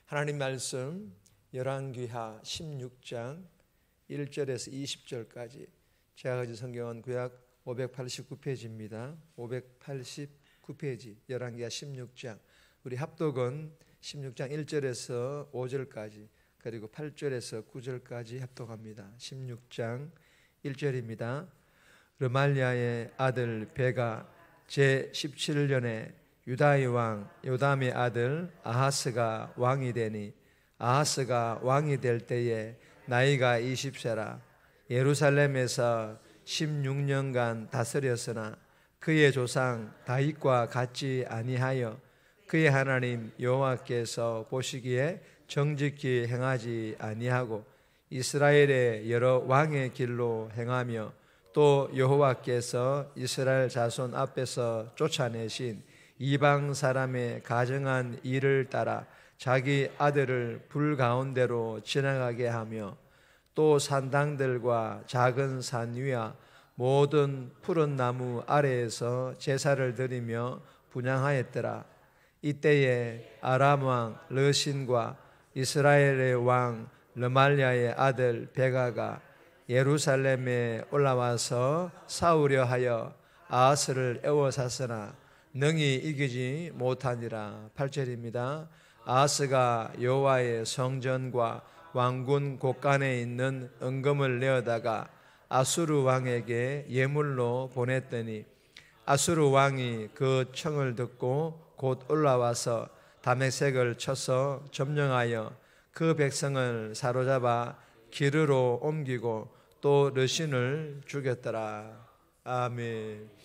하나님 말씀 열왕기하 16장 1절에서 20절까지 제가 가진 성경은 구약 589페이지입니다. 589페이지 열왕기하 16장, 우리 합독은 16장 1절에서 5절까지 그리고 8절에서 9절까지 합독합니다. 16장 1절입니다. 르말리아의 아들 베가 제17년에 유다의 왕 요담의 아들 아하스가 왕이 되니, 아하스가 왕이 될 때에 나이가 20세라 예루살렘에서 16년간 다스렸으나 그의 조상 다윗과 같지 아니하여 그의 하나님 여호와께서 보시기에 정직히 행하지 아니하고 이스라엘의 여러 왕의 길로 행하며 또 여호와께서 이스라엘 자손 앞에서 쫓아내신 이방 사람의 가정한 일을 따라 자기 아들을 불 가운데로 지나가게 하며 또 산당들과 작은 산 위와 모든 푸른 나무 아래에서 제사를 드리며 분향하였더라. 이때에 아람 왕 르신과 이스라엘의 왕 르말리아의 아들 베가가 예루살렘에 올라와서 싸우려 하여 아하스를 에워쌌으나 능히 이기지 못하니라. 8절입니다. 아하스가 여호와의 성전과 왕군 곳간에 있는 은금을 내어다가 아수르 왕에게 예물로 보냈더니 아수르 왕이 그 청을 듣고 곧 올라와서 다메섹을 쳐서 점령하여 그 백성을 사로잡아 기르로 옮기고 또 르신을 죽였더라. 아멘.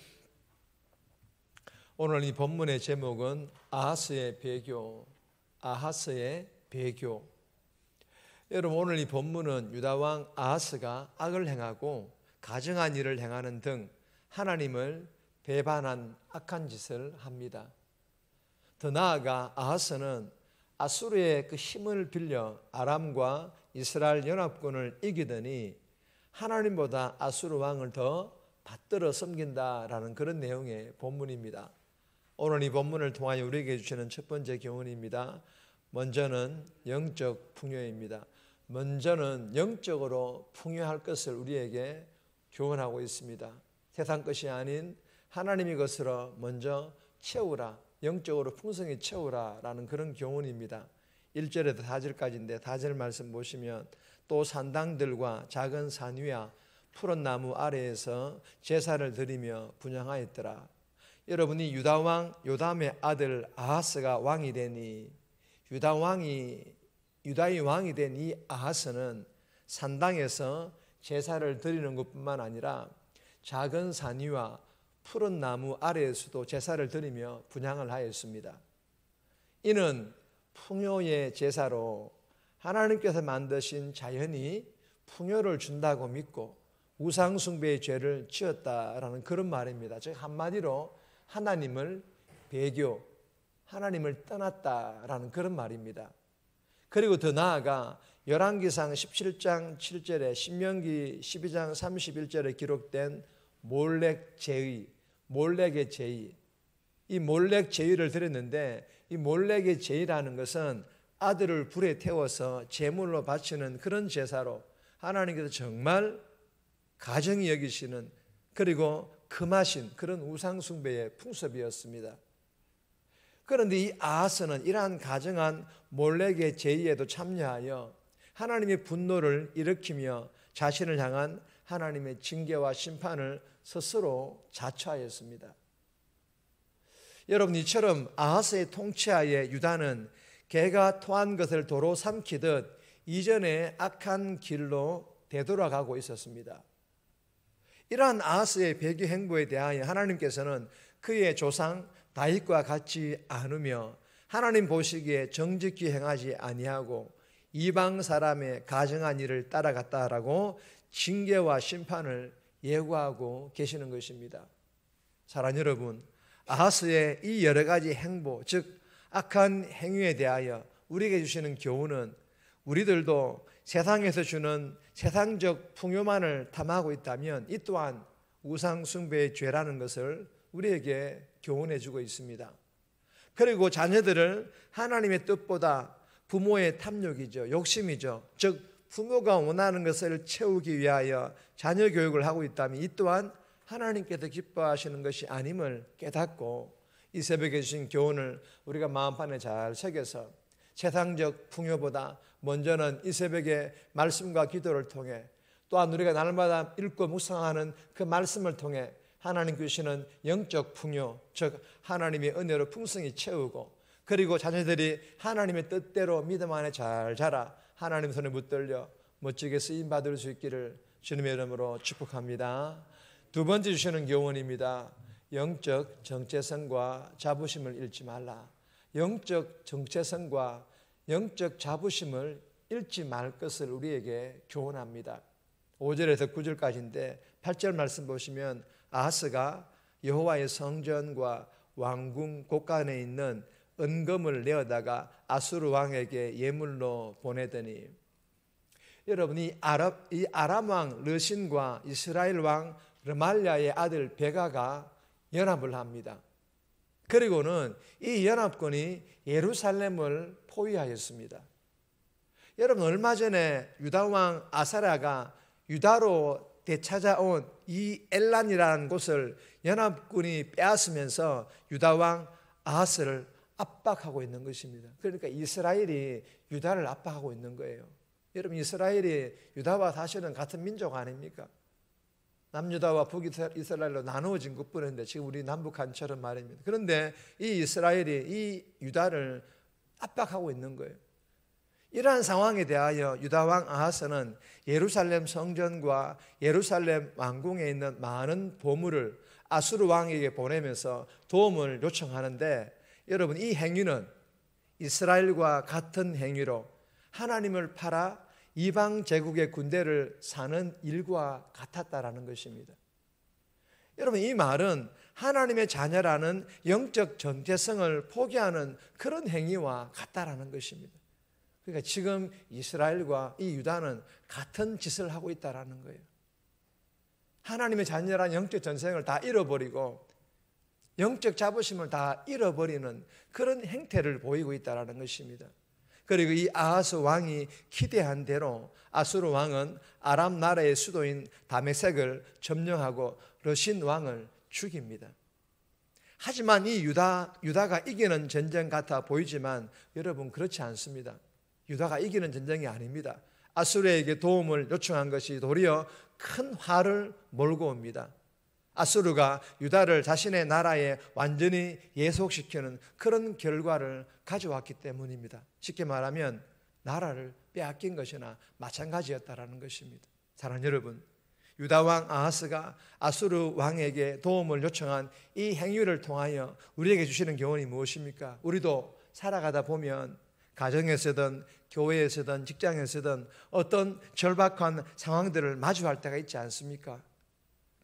오늘 이 본문의 제목은 아하스의 배교, 아하스의 배교. 여러분, 오늘 이 본문은 유다왕 아하스가 악을 행하고 가증한 일을 행하는 등 하나님을 배반한 악한 짓을 합니다. 더 나아가 아하스는 아수르의 그 힘을 빌려 아람과 이스라엘 연합군을 이기더니 하나님보다 아수르 왕을 더 받들어 섬긴다라는 그런 내용의 본문입니다. 오늘 이 본문을 통하여 우리에게 주시는 첫 번째 교훈입니다. 먼저는 영적 풍요입니다. 먼저는 영적으로 풍요할 것을 우리에게 교훈하고 있습니다. 세상 것이 아닌 하나님의 것으로 먼저 채우라, 영적으로 풍성히 채우라라는 그런 교훈입니다. 1절에서 4절까지인데 4절 말씀 보시면 또 산당들과 작은 산 위와 푸른 나무 아래에서 제사를 드리며 분향하였더라. 여러분이 유다왕 요담의 아들 아하스가 왕이 되니 유다의 왕이 된 이 아하스는 산당에서 제사를 드리는 것뿐만 아니라 작은 산 위와 푸른 나무 아래에서도 제사를 드리며 분향을 하였습니다. 이는 풍요의 제사로 하나님께서 만드신 자연이 풍요를 준다고 믿고 우상 숭배의 죄를 지었다라는 그런 말입니다. 즉 한마디로 하나님을 배교, 하나님을 떠났다라는 그런 말입니다. 그리고 더 나아가 열왕기상 17장 7절에 신명기 12장 31절에 기록된 몰렉의 제의, 이 몰렉 제의를 드렸는데 이 몰렉의 제의라는 것은 아들을 불에 태워서 제물로 바치는 그런 제사로 하나님께서 정말 가정이 여기시는, 그리고 금하신 그런 우상숭배의 풍습이었습니다. 그런데 이 아하스는 이러한 가정한 몰렉의 제의에도 참여하여 하나님의 분노를 일으키며 자신을 향한 하나님의 징계와 심판을 스스로 자초하였습니다. 여러분, 이처럼 아하스의 통치하에 유다는 개가 토한 것을 도로 삼키듯 이전의 악한 길로 되돌아가고 있었습니다. 이러한 아하스의 배교 행보에 대하여 하나님께서는 그의 조상 다윗과 같지 않으며 하나님 보시기에 정직히 행하지 아니하고 이방 사람의 가증한 일을 따라갔다라고 징계와 심판을 예고하고 계시는 것입니다. 사랑하는 여러분, 아하스의 이 여러 가지 행보, 즉 악한 행위에 대하여 우리에게 주시는 교훈은 우리들도 세상에서 주는 세상적 풍요만을 탐하고 있다면 이 또한 우상 숭배의 죄라는 것을 우리에게 교훈해 주고 있습니다. 그리고 자녀들을 하나님의 뜻보다 부모의 탐욕이죠. 욕심이죠. 즉 부모가 원하는 것을 채우기 위하여 자녀 교육을 하고 있다면 이 또한 하나님께서 기뻐하시는 것이 아님을 깨닫고 이 새벽에 주신 교훈을 우리가 마음판에 잘 새겨서 세상적 풍요보다 먼저는 이 새벽에 말씀과 기도를 통해 또한 우리가 날마다 읽고 묵상하는 그 말씀을 통해 하나님 주시는 영적 풍요, 즉 하나님의 은혜로 풍성히 채우고 그리고 자녀들이 하나님의 뜻대로 믿음 안에 잘 자라 하나님 손에 붙들려 멋지게 쓰임받을 수 있기를 주님의 이름으로 축복합니다. 두 번째 주시는 교훈입니다. 영적 정체성과 자부심을 잃지 말라. 영적 정체성과 영적 자부심을 잃지 말 것을 우리에게 교훈합니다. 5절에서 9절까지인데 8절 말씀 보시면 아하스가 여호와의 성전과 왕궁 곳간에 있는 은금을 내어다가 아수르 왕에게 예물로 보내더니 여러분 이 아람 왕 르신과 이스라엘 왕 르말랴의 아들 베가가 연합을 합니다. 그리고는 이 연합군이 예루살렘을 포위하였습니다. 여러분 얼마 전에 유다 왕 아사랴가 유다로 되찾아온 이 엘란이라는 곳을 연합군이 빼앗으면서 유다 왕 아하스를 압박하고 있는 것입니다. 그러니까 이스라엘이 유다를 압박하고 있는 거예요. 여러분 이스라엘이 유다와 사실은 같은 민족 아닙니까? 남유다와 북이스라엘로 나누어진 것뿐인데 지금 우리 남북한처럼 말입니다. 그런데 이 이스라엘이 이 유다를 압박하고 있는 거예요. 이러한 상황에 대하여 유다 왕 아하스는 예루살렘 성전과 예루살렘 왕궁에 있는 많은 보물을 아수르 왕에게 보내면서 도움을 요청하는데 여러분 이 행위는 이스라엘과 같은 행위로 하나님을 팔아 이방 제국의 군대를 사는 일과 같았다라는 것입니다. 여러분 이 말은 하나님의 자녀라는 영적 정체성을 포기하는 그런 행위와 같다라는 것입니다. 그러니까 지금 이스라엘과 이 유다는 같은 짓을 하고 있다라는 거예요. 하나님의 자녀라는 영적 정체성을 다 잃어버리고 영적 자부심을 다 잃어버리는 그런 행태를 보이고 있다라는 것입니다. 그리고 이 아하스 왕이 기대한 대로 아수르 왕은 아람 나라의 수도인 다메섹을 점령하고 르신 왕을 죽입니다. 하지만 이 유다가 이기는 전쟁 같아 보이지만 여러분 그렇지 않습니다. 유다가 이기는 전쟁이 아닙니다. 아수르에게 도움을 요청한 것이 도리어 큰 화를 몰고 옵니다. 아수르가 유다를 자신의 나라에 완전히 예속시키는 그런 결과를 가져왔기 때문입니다. 쉽게 말하면 나라를 빼앗긴 것이나 마찬가지였다라는 것입니다. 사랑하는 여러분, 유다 왕 아하스가 아수르 왕에게 도움을 요청한 이 행위를 통하여 우리에게 주시는 교훈이 무엇입니까? 우리도 살아가다 보면 가정에서든 교회에서든 직장에서든 어떤 절박한 상황들을 마주할 때가 있지 않습니까?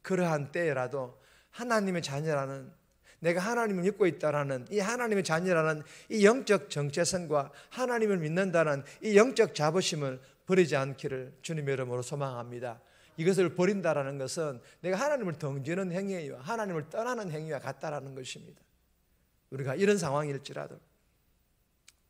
그러한 때라도 하나님의 자녀라는 내가 하나님을 믿고 있다라는 이 하나님의 자녀라는 이 영적 정체성과 하나님을 믿는다는 이 영적 자부심을 버리지 않기를 주님의 이름으로 소망합니다. 이것을 버린다라는 것은 내가 하나님을 덩지는 행위와 하나님을 떠나는 행위와 같다라는 것입니다. 우리가 이런 상황일지라도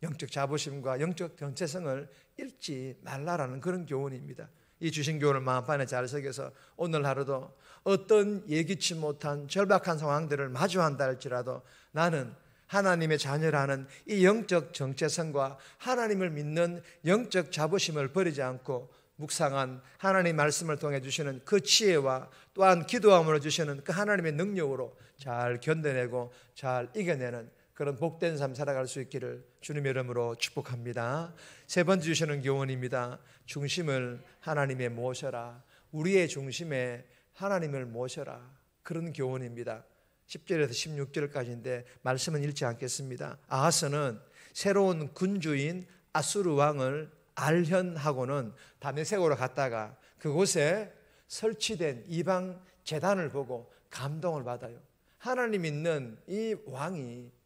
영적 자부심과 영적 정체성을 잃지 말라라는 그런 교훈입니다. 이 주신 교훈을 마음판에 잘 새겨서 오늘 하루도 어떤 예기치 못한 절박한 상황들을 마주한다 할지라도 나는 하나님의 자녀라는 이 영적 정체성과 하나님을 믿는 영적 자부심을 버리지 않고 묵상한 하나님의 말씀을 통해 주시는 그 지혜와 또한 기도함으로 주시는 그 하나님의 능력으로 잘 견뎌내고 잘 이겨내는 그런 복된 삶 살아갈 수 있기를 주님의 이름으로 축복합니다. 세 번째 주시는 교훈입니다. 중심을 하나님에 모셔라. 우리의 중심에 하나님을 모셔라. 그런 교훈입니다. 10절에서 16절까지인데 말씀은 읽지 않겠습니다. 아하스는 새로운 군주인 아수르 왕을 알현하고는 다메섹으로 갔다가 그곳에 설치된 이방 제단을 보고 감동을 받아요. 하나님 있는 이 왕이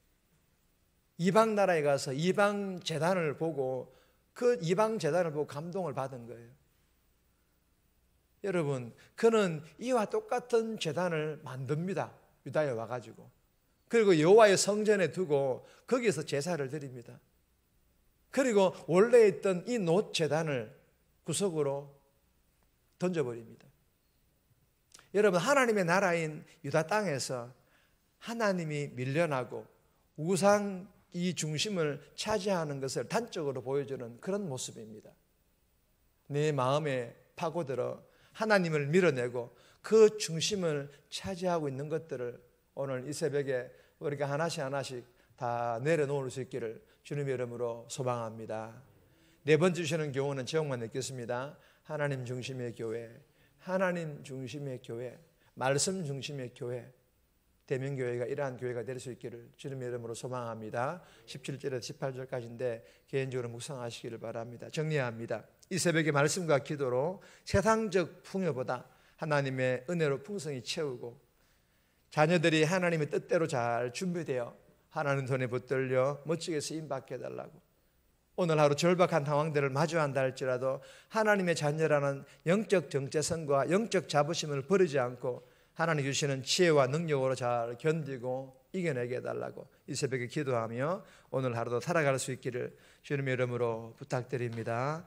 이방 나라에 가서 이방 제단을 보고 그 이방 제단을 보고 감동을 받은 거예요. 여러분, 그는 이와 똑같은 제단을 만듭니다. 유다에 와가지고. 그리고 여호와의 성전에 두고 거기에서 제사를 드립니다. 그리고 원래 있던 이 놋 제단을 구석으로 던져버립니다. 여러분, 하나님의 나라인 유다 땅에서 하나님이 밀려나고 우상 이 중심을 차지하는 것을 단적으로 보여주는 그런 모습입니다. 내 마음에 파고들어 하나님을 밀어내고 그 중심을 차지하고 있는 것들을 오늘 이 새벽에 우리가 하나씩 하나씩 다 내려놓을 수 있기를 주님의 이름으로 소망합니다. 네 번째 주시는 교훈은 제목만 읽겠습니다. 하나님 중심의 교회, 하나님 중심의 교회, 말씀 중심의 교회, 대명교회가 이러한 교회가 될 수 있기를 주님의 이름으로 소망합니다. 17절에서 18절까지인데 개인적으로 묵상하시기를 바랍니다. 정리합니다. 이 새벽의 말씀과 기도로 세상적 풍요보다 하나님의 은혜로 풍성히 채우고 자녀들이 하나님의 뜻대로 잘 준비되어 하나님 손에 붙들려 멋지게 쓰임받게 해달라고, 오늘 하루 절박한 상황들을 마주한다 할지라도 하나님의 자녀라는 영적 정체성과 영적 자부심을 버리지 않고 하나님 주시는 지혜와 능력으로 잘 견디고 이겨내게 해달라고 이 새벽에 기도하며 오늘 하루도 살아갈 수 있기를 주님의 이름으로 부탁드립니다.